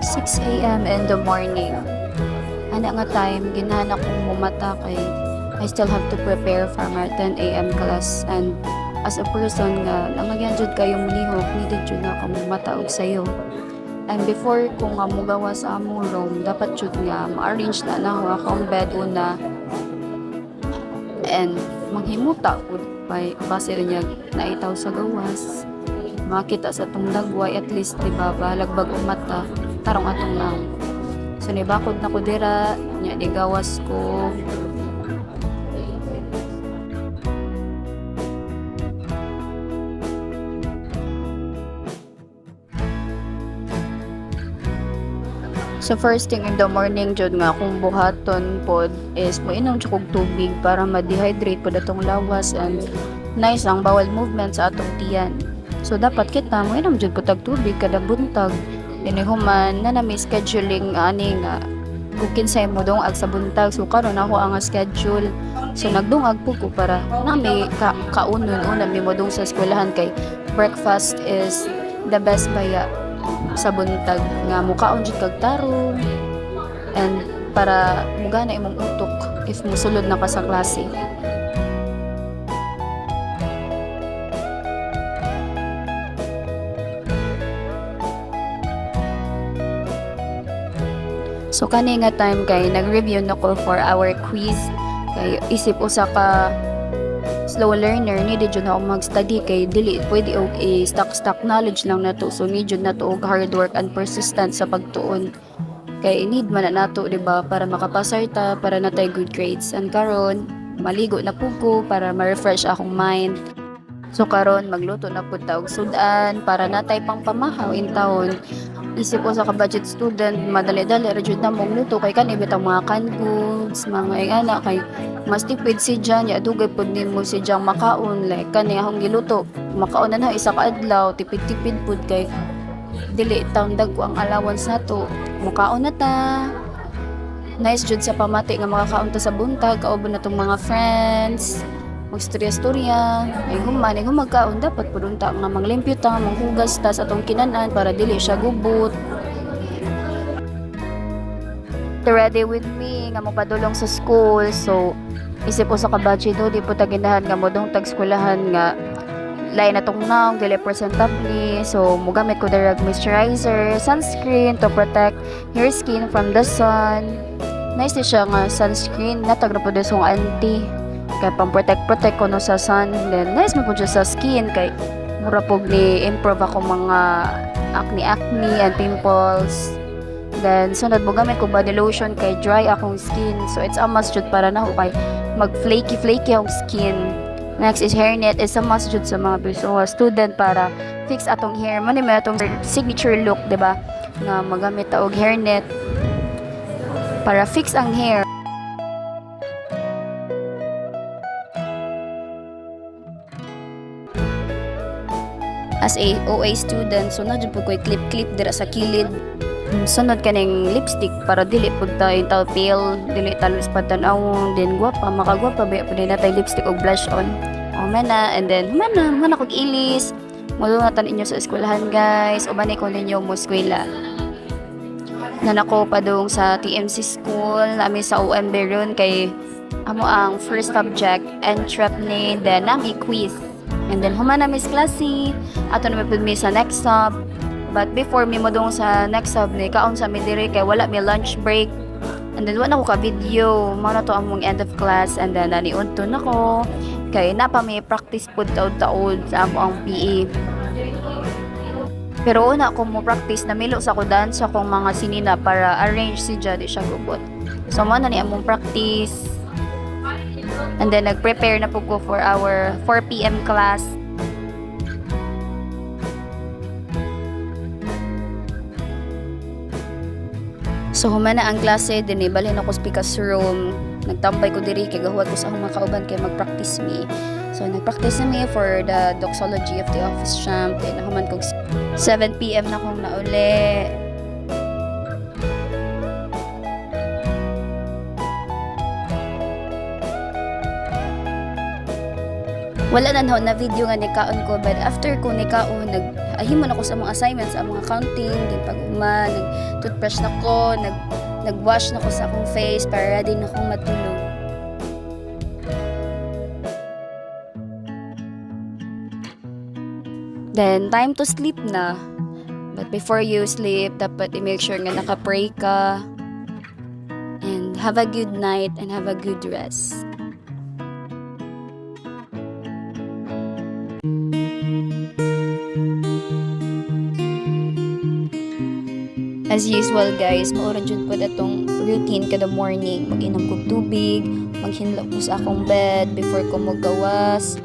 6 a.m. in the morning. Ana nga time, ginana kong mumata kay I still have to prepare for my 10 a.m. class. And as a person nga, namagyan jud kayo mulihok, needed jud na akong mumata og sayo. And before ko nga mugawa sa among room, dapat jud nga ma-arrange na ako akong bed una. And maghimuta ko by base rin niya naitaw sa gawas. Makita sa itong dagway, at least, diba, balagbag umata, tarong atong lang. So, nibakod na ko dira, niya, nigawas ko. So, first thing in the morning, jud nga, kung buhaton pod is moinom siya kog tubig para ma-dehydrate pod atong lawas and nice ang bawal movement sa atong tiyan. So, dapat kita moinom jud ko tag tubig kada buntag. Dinihuman na may scheduling ani nga kung kinsay mo dongag sa buntag. So, karon ako ang schedule. So, nagdungag po ko para na may kaunon una may mo dong sa eskwelahan kay breakfast is the best baya sa buntag nga mukaon jud kag tarong and para mugana imong utok if musulod na ka sa klase. So kani nga time kay nag-review na ko for our quiz kay isip usa ka slow learner needed jud na ako mag-study kay dili pwede og stock knowledge lang nato, so need jud nato og hard work and persistent sa pagtuon kay need man na nato diba para makapasar ta para natay good grades. And karon maligo na pud ko para ma-refresh akong mind. So karon magluto na pud ta og sudan para natay pang pamahaw in town. Isip ko sa ka-budget student, madali-dali ra jud na mong luto kay kanhi bitang mga canned goods, mga ana kay mas tipid si Jan, ya dugay pud nimo si Jan makaon like kani akong giluto. Makaon na isa ka adlaw, tipid-tipid pud kay dili taon dagko ang allowance nato. Mukaon na ta. Nice jud sa pamati nga makakaon ta sa buntag, kauban na tong mga friends. Magstorya-storya, ay magkaon dapat pudunta nga manglimpyo ta, manghugas ta sa atong kinanan para dili siya gubot. Ready with me nga mopadulong sa school, so isip ko sa kabadget do di po taginahan nga modong tag-eskwelahan nga lain na tong naong dili presentable, so mugamit ko direct moisturizer, sunscreen to protect your skin from the sun. Nice siya nga sunscreen na tag po desong anti kay pang protect ko no sa sun. Then nice mo po siya sa skin kay mura po ni improve ako mga acne and pimples. Then sunod mo gamit ko body lotion kay dry akong skin, so it's a must jud para na kay mag flaky akong skin. Next is hairnet, is a must jud sa mga student para fix atong hair. Mani may atong signature look, diba, nga magamit ta og hairnet para fix ang hair. As a OA student, so na jud po ko'y clip dira sa kilid. Sunod kaning lipstick para dili pud ta tayo pale, dili talos patanawon, then guwapa, makagwapa ba pud na tay lipstick og blush on. Mana, and then mana kog ilis. Mulungatan inyo sa eskwelahan guys, uban ko ninyo mo eskwela. Nanako pa dong sa TMC school, nami sa OMB ron kay amo ang first subject entrepreneur, then nami quiz. And then humana Miss Classy, ato na may sa next sub. But before mi mo dong sa next sub ni kaon sa mi dire kay wala mi lunch break. And then wala ko ka video, mao na to among end of class, and then naniunto nako kay napa may practice pud taud-taud sa among PE. Pero una ko mo practice na milo sa ko dance akong mga sinina para arrange si Jadi siya gubot. So mo na ni among practice. And then nag-prepare na po ko for our 4 PM class. So humana ang klase, din ibalhin ako sa Picas room. Nagtambay ko diri kay gahuwat ko sa akong mga kauban kay mag-practice me. So nag-practice na me for the doxology of the office champ. Then nahuman kong 7 PM na kong nauli. Wala na video nga nikaon ko, but after ko nikaon nag-ahimon ako sa mga assignments, sa mga counting, din pag nag-toothbrush na ko, nag-wash na ko sa akong face para ready na akong matulog. Then time to sleep na. But before you sleep, dapat i-make sure nga naka-pray ka and have a good night and have a good rest. As usual guys, maura jud po atong routine kada morning. Mag-inom kog tubig, maghinlo ko sa akong bed before ko magawas,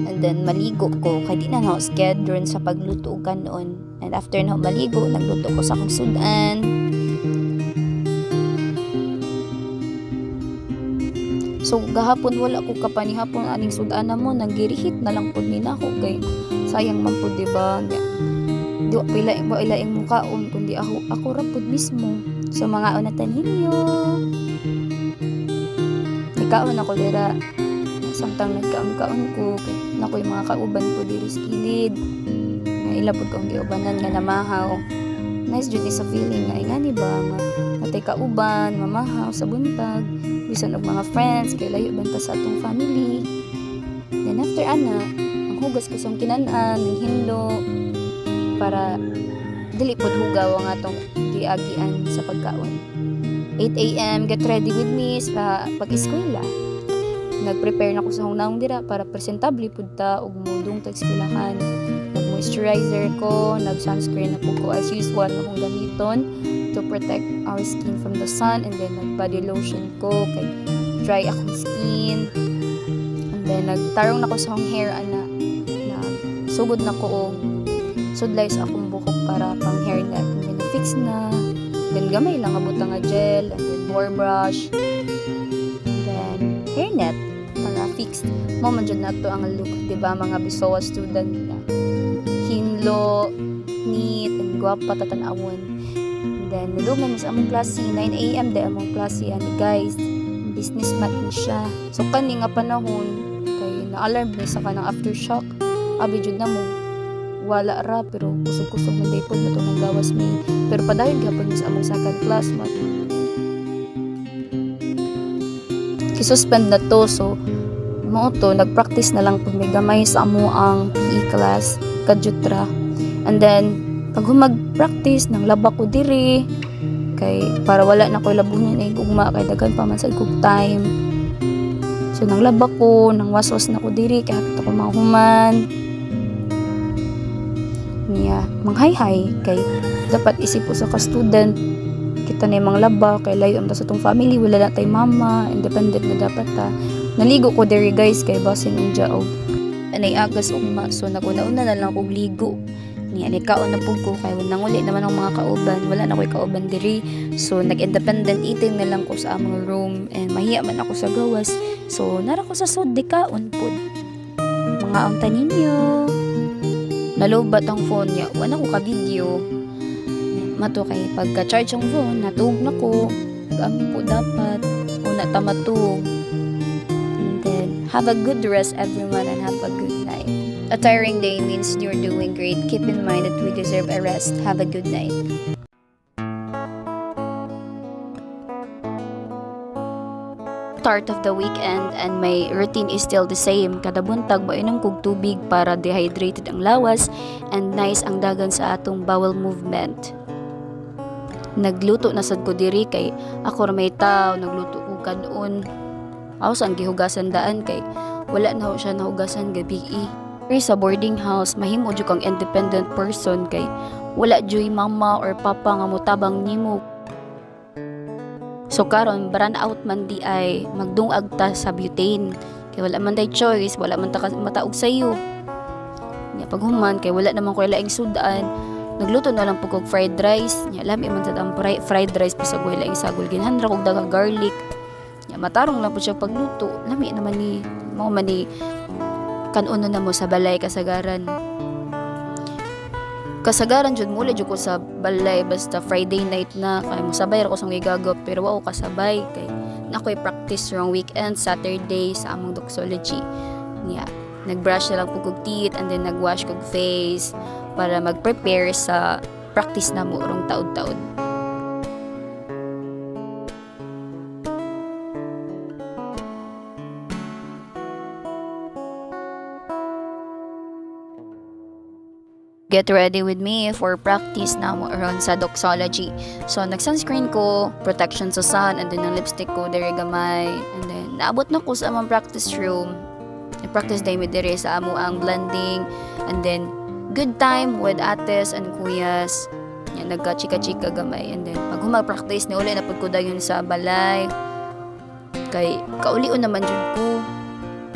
and then maligo ko kay di na ako scared ron sa pagluto og kanon. And after na maligo, nagluto ko sa akong sudan. So gahapon wala ko kapanihapon aning sudan na mo, naggirihit na lang pud ni nako kay sayang man pud, diba? Di pila ilaing mukaon kundi ako ra pud mismo sa mga unatan ninyo. Nagkaon ako dira samtang nagkaon ko nakoy mga kauban ko diri sa kilid nga ilapod kong giubanan nga namahaw. Nice jud sa feeling nga ingani ba nga natay kauban mamahaw sa buntag bisan og mga friends kay layo banta sa atong family. Then after ana ang hugas ko sa kinanan ng hindo para dili pod hugaw ang atong giagian sa pagkaon. 8 AM, get ready with me sa pag-eskwela. Nag-prepare na ko sa hunahong dira para presentable pud ta ug mudong ta eskwelahan. Nag-moisturizer ko, nag-sunscreen na po ko as usual na kong gamiton to protect our skin from the sun, and then nag-body lotion ko kay dry akong skin. And then nagtarong na ko sa akong hair ana na sugod na ko og sudlay sa akong buhok para pang hairnet, and then fix na, then gamay lang abutang nga gel, and then more brush, and then hairnet para fix mo man jud nato ang look, diba mga bisowa student na hinlo, neat and gwapa tatanawon. And then nudungan sa among klase 9 AM day among klase ani guys, business math siya. So kani nga panahon kay na-alarm ni sa kanang aftershock, abi jud na mo wala ra pero kusog-kusog man day pod nato nang gawas mi, pero padayon gyapon sa among second class mat kisuspend na to. So mo to nagpractice na lang pud may gamay sa amo ang PE class kadjutra, and then pag humag-practice nang laba ko diri kay para wala na koy labunon ay ugma kay daghan pa man sa kog time. So nang laba ko, nang waswas na ko diri kay hapit ako mahuman niya manghay-hay kay dapat isip po sa ka-student kita na yung mga laba kay layo ang sa tong family, wala na tay mama, independent na dapat ta. Naligo ko diri guys kay basin ang jaog anay agas ugma, so naguna-una na lang kog ligo niya ni kaon na pug ko kay nanguli naman ang mga kauban, wala na koy kauban diri, so nag-independent eating na lang ko sa among room, and mahiya man ako sa gawas, so nara ko sa sud di kaon pud mga ang taninyo. Nalobat ang phone niya, wala ko ka-video. Mato kay pagka-charge ang phone, natug na ko. Gamit po dapat. O natamatug. And then, have a good rest everyone and have a good night. A tiring day means you're doing great. Keep in mind that we deserve a rest. Have a good night. Start of the weekend and my routine is still the same. Kada buntag mainom kog tubig para dehydrated ang lawas and nice ang dagan sa atong bowel movement. Nagluto na sad ko diri kay ako ra may tao, nagluto og kanon. Awas ang gihugasan daan kay wala na siya nahugasan gabi. Pero sa boarding house mahimo jud kang independent person kay wala joy mama or papa nga motabang nimo. So karon baran out man di ay magdungag ta sa butane kay wala man day choice, wala man ta mataog sayo. Nya paghuman kay wala naman ko laing sudan, nagluto na lang pug og fried rice. Nya lami man sad ang fried rice bisag wala laing sagol ginhandra kog daghang garlic. Nya matarong lang pud siya pagluto. Lami naman ni mao man ni kanuno na mo sa balay kasagaran. Kasagaran jud mula jud ko sa balay basta Friday night na kay mosabay ra ko sa gigagop pero wa ko kasabay kay nakoy practice rong weekend Saturday sa among doxology niya. Nag-brush na lang po kog teeth and then nag-wash kog face para mag-prepare sa practice na mo rong taud-taud. Get ready with me for practice na mo around sa doxology. So, nag-sunscreen ko, protection sa sun, and then ang lipstick ko, dere gamay. And then, naabot na ko sa among practice room. I-practice day with dere sa amo ang blending. And then, good time with ates and kuyas. Yan, nagka-chika-chika gamay. And then, pag humag-practice, uli na pag ko dayon sa balay. Kay, kaulion naman dyan ko.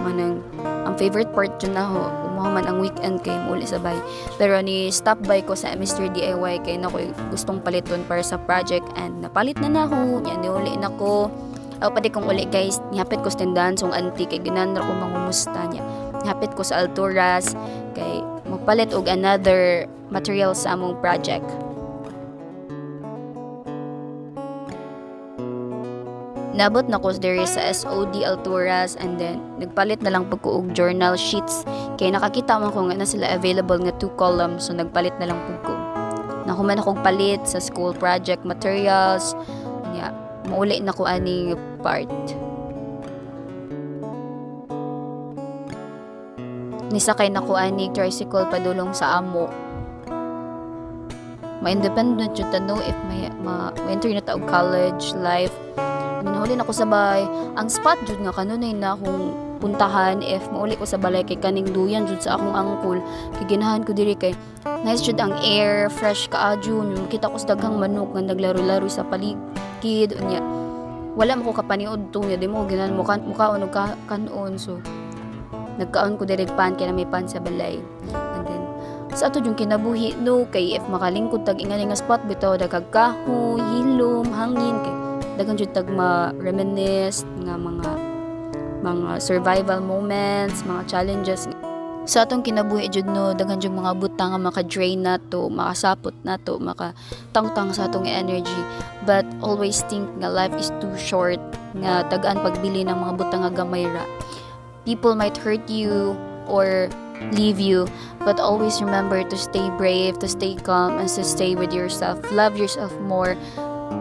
Manang, ang favorite part dyan na ho, man ang weekend kay muli sabay. Pero ni stop by ko sa Mr. DIY kay nako gustong paliton para sa project and napalit na nako. Yan di uli nako. Aw pati kong uli guys, nihapit ko sa tindahan song auntie kay ginandra ko mangumusta niya. Nihapit ko sa Alturas kay magpalit og another material sa among project. Nabot na ko diri sa SOD Alturas and then nagpalit na lang pag ko og journal sheets kay nakakita man ko nga na sila available nga 2 columns so nagpalit na lang pag ko. Nakuman akong palit sa school project materials. Yeah, mauli na ko ani part. Nisakay na ko ani tricycle padulong sa amo. Ma-independent jud ta no if ma-enter na ta og college life. Manahuli na ko sabay. Ang spot jud nga kanunay na akong puntahan if mauli ko sa balay kay kaning duyan jud sa akong angkol. Kay ginahan ko diri kay nice jud ang air, fresh kaadyo. Kita ko sa daghang manok nga naglaro-laro sa paligid unya. Wala mo ko kapaniod to nya di mo ginahan mo mukhaon og kanon so nagkaon ko diri pan kay na may pan sa balay. And then sa ato yung kinabuhi no kay if makalingkod tag ingani nga spot bitaw dagag kahoy, hilom, hangin kay dagan jud tag ma-reminisce nga mga survival moments, mga challenges. Sa atong kinabuhi jud no, dagan jud mga butang nga maka-drain nato, makasapot nato, makatangtang sa atong energy. But always think nga life is too short, nga tagaan pagbili ng mga butang nga gamay ra. People might hurt you or leave you, but always remember to stay brave, to stay calm, and to stay with yourself. Love yourself more.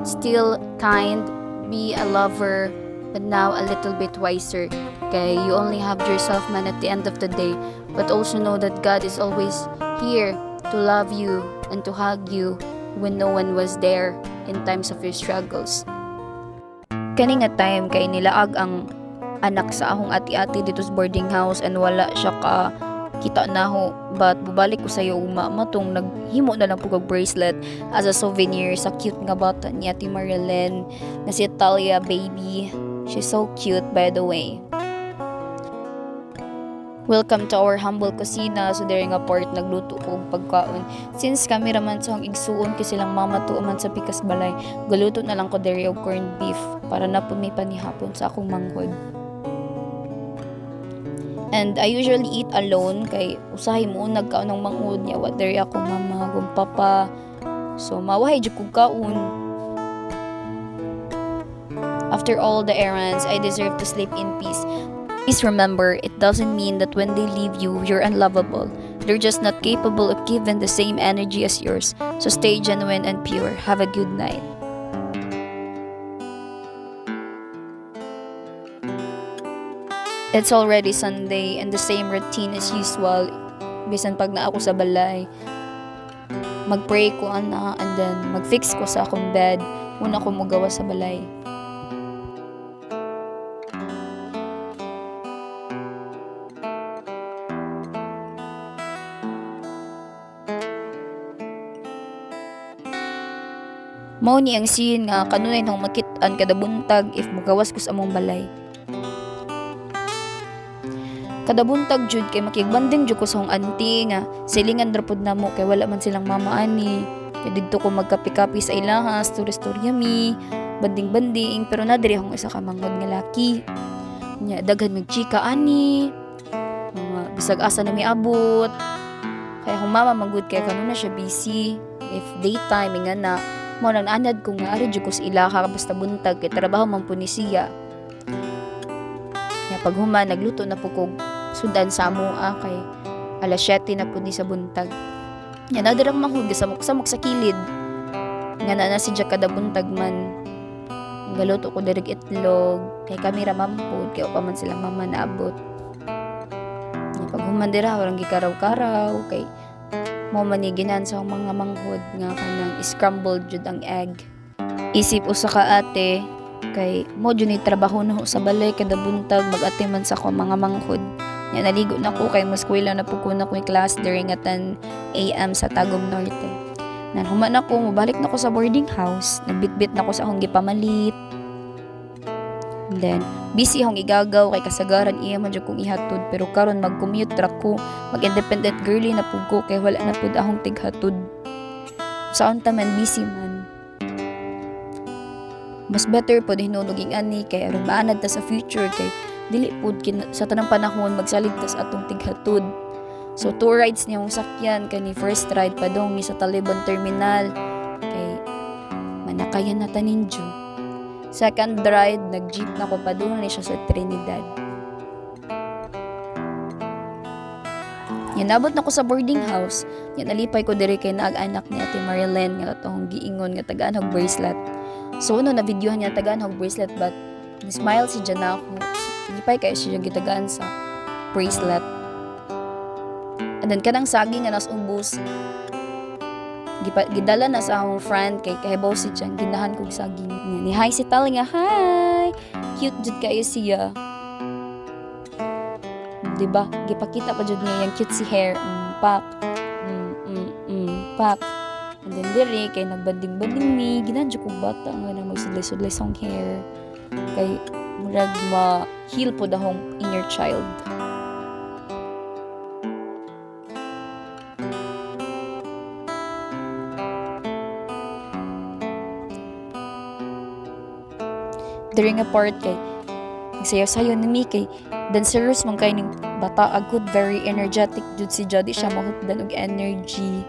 Still kind, be a lover, but now a little bit wiser. Okay, you only have yourself man at the end of the day, but also know that God is always here to love you and to hug you when no one was there in times of your struggles. Kani nga time kay nilaag ang anak sa akong ati-ati dito sa boarding house and wala siya ka kita na ho, but bubalik ko sa'yo matong naghimo na lang po kag bracelet as a souvenir sa cute nga bata ni Ate Marilyn na si Talia baby. She's so cute by the way. Welcome to our humble kusina. So there nga part nagluto ko og pagkaon. Since kami raman sa igsuon kasi silang mama tuoman sa pikas balay, galuto na lang ko dere og corned beef para na pud may panihapon sa akong manghod. And I usually eat alone kay usahay mo nagkaon ng manghod niya wa dere akong mama ug papa. So mawahay jud kog kaon. After all the errands, I deserve to sleep in peace. Please remember, it doesn't mean that when they leave you, you're unlovable. They're just not capable of giving the same energy as yours. So stay genuine and pure. Have a good night. It's already Sunday and the same routine as usual. Bisan pag na ako sa balay, mag-pray ko ana and then mag-fix ko sa akong bed. Una ko mugawa sa balay. Mao ni ang scene nga kanunay nang makit-an kada buntag if magawas ko sa among balay. Kada buntag jud kay makigbanding jud ko sa akong auntie nga silingan ra pud namo kay wala man silang mama ani. Kay didto ko magkapi-kapi sa ilaha, story-story mi, banding-banding pero na diri akong isa ka manghod nga laki. Nya daghan magchika ani. Mga bisag asa na miabot. Kaya akong mama manggod kay kanuna siya busy. If daytime nga na mo nang anad ko nga ari jud ko sa ilaha basta buntag kay trabaho man po ni siya. Kaya pag human nagluto na po kog sudan sa amoa kay alas 7 na pud ni sa buntag. Nya nadirang manghud samok sa kilid. Nga na si Jack kada buntag man. Galuto ko dirig itlog kay kami ra mampud kay pa man sila mama naabot. Pag humandira orang gikaraw-karaw kay mo maniginan sa mga manghod nga kanang scrambled jud ang egg. Isip usa ka ate kay mo jud ni trabaho na sa balay kada buntag mag-ate man sa ko mga manghod. Nya naligo na ko kay muskwela na pud ko na ko class during at 10 AM sa Tagum Norte. Nan human na ko mobalik na ko sa boarding house, nagbitbit na ko sa akong gipamalit. And then busy akong igagaw kay kasagaran iya man jud kong ihatod pero karon mag-commute ra ko, mag-independent girly na pud ko kay wala na pud akong tighatod. Saon ta man busy man. Mas better pud hinunuging ani kay aron maanad ta sa future kay dili pud sa tanang panahon magsalig ta sa atong tighatod. So 2 rides niya akong sakyan kani first ride padong ni sa Taliban Terminal kay manakayan na taninjo. Second ride nag-jeep na ko padung ni siya sa Trinidad. Yan nabot na ko sa boarding house. Yan nalipay ko diri kay naag-anak ni Ate Marilyn nga atong giingon nga tagaan og bracelet. So na videohan niya tagaan og bracelet but ni smile si Jana ako. Lipay kay siya gitagaan sa bracelet. And then kanang saging nga nas ubos. Gidala na sa akong friend kay kahibaw si Jan ginahan kog saging. Ni hi si Tal nga hi. Cute jud kayo siya. Diba? Gipakita pa jud niya yung cute si hair. Pak. Pak. And then diri kay nagbanding-banding mi ginahan jud kog bata nga na magsudlay-sudlay sa hair. Kay murag ma-heal po dahong inner child. During a part kay nagsayaw-sayaw ni mi kay dancerous man kay ning bata agud very energetic jud si Jody siya mahutdan og energy.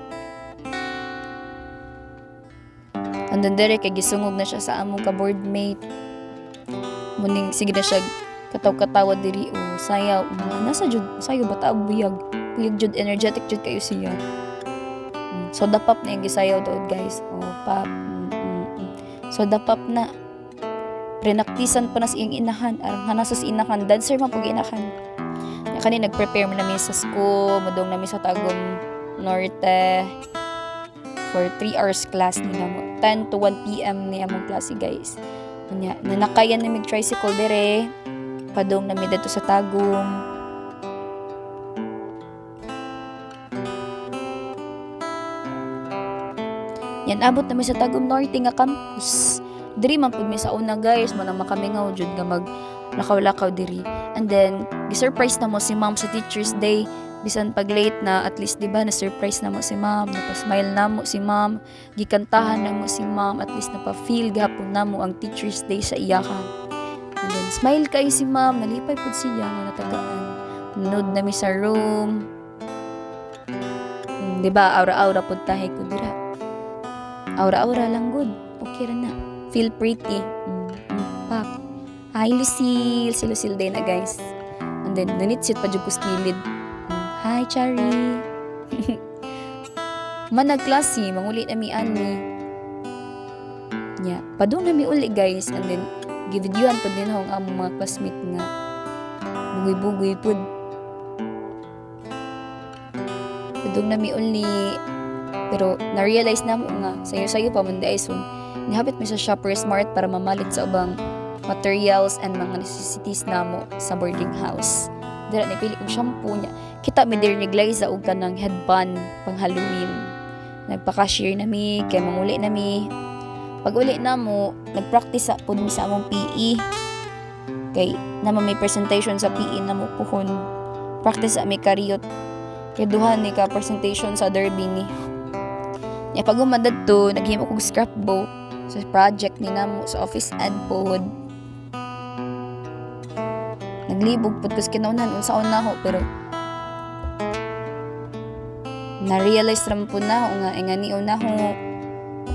Andun dere kay gisungog na siya sa among ka-boardmate. Muning sige na siya kataw-katawa diri o sayaw nasa jud sayo bata buyag jud energetic jud kayo siya. So dapap na yung gisayaw daw guys. Pop. So dapap na prenaktisan pa na sa iyang inahan arang hana sa inahan dancer man pag inahan kani nag-prepare man nami sa school madong nami sa Tagum Norte for 3 hours class nila mo 10 to 1 PM ni among klase guys nya nanakayan na mig tricycle dire padong nami dito sa Tagum yan abot nami sa Tagum Norte nga campus. Diri man pud mi sa una guys, mo nang makamingaw jud nga mag lakaw-lakaw diri. And then, gi-surprise na mo si ma'am sa Teacher's Day. Bisan pag late na, at least diba na surprise na mo si ma'am, napasmile na mo si ma'am, gikantahan na mo si ma'am, at least napafeel gahapon na mo ang Teacher's Day sa iyakan. And then, smile kay si ma'am, nalipay pud siya nga natagaan. Nanood na mi sa room. Diba, aura-aura pud tahi ko dira. Aura-aura lang good. Okay ra na. Feel pretty. Pak. Hi, Lucille. Si Lucille din na, guys. And then, nanitsit pa dyan ko skilid. Hi, Chari. Managklase. Mangulit na mi ani. Yeah. Padung na mi uli, guys. And then, givideoan pa din akong among mga classmate nga. Bugoy-bugoy po. Padung na mi uli. Pero, na-realize na mo nga. Sayo-sayo pa man dahil soon. Nihapit mi sa Shopper Smart para mamalit sa ubang materials and mga necessities namo sa boarding house. Dira ni pili kong shampoo niya. Kita mi diri ni Glyza og kanang headband pang Halloween. Nagpa-cashier na mi, kay manguli na mi. Pag uli na mo, nagpractice pud mi sa among PE. Kay naman may presentation sa PE na mo puhon. Practice sa mi kariyot. Kay duhan ni ka presentation sa derby ni. Ya pag umadad to, naghimo kog scrapbook sa project ni namo sa office ad pod. Naglibog pod kas kinaunan unsaon na ho pero na-realize ram po na ho nga nga niyo na ho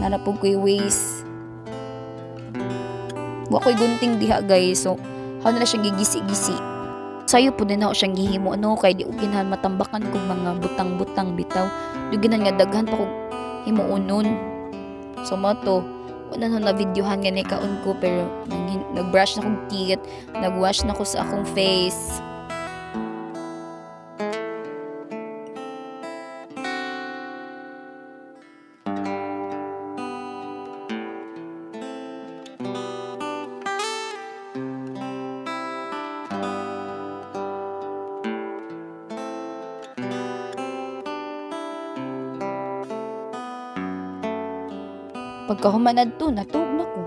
narapog ko'y ways. Wa ko'y gunting diha guys so how na siya gigisi-gisi. sayo po din ako siyang gihimo ano kay di uginhan matambakan kog mga butang-butang bitaw. Duginan nga daghan pa kog himuunon. So mo to, wala na videohan nga ni kaon ko pero nag-brush na kog teeth, nag-wash na ko sa akong face. Pagkahumanad to, natug na ko.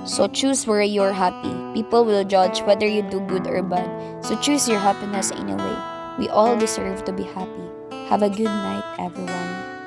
So choose where you're happy. People will judge whether you do good or bad. So choose your happiness in a way. We all deserve to be happy. Have a good night, everyone.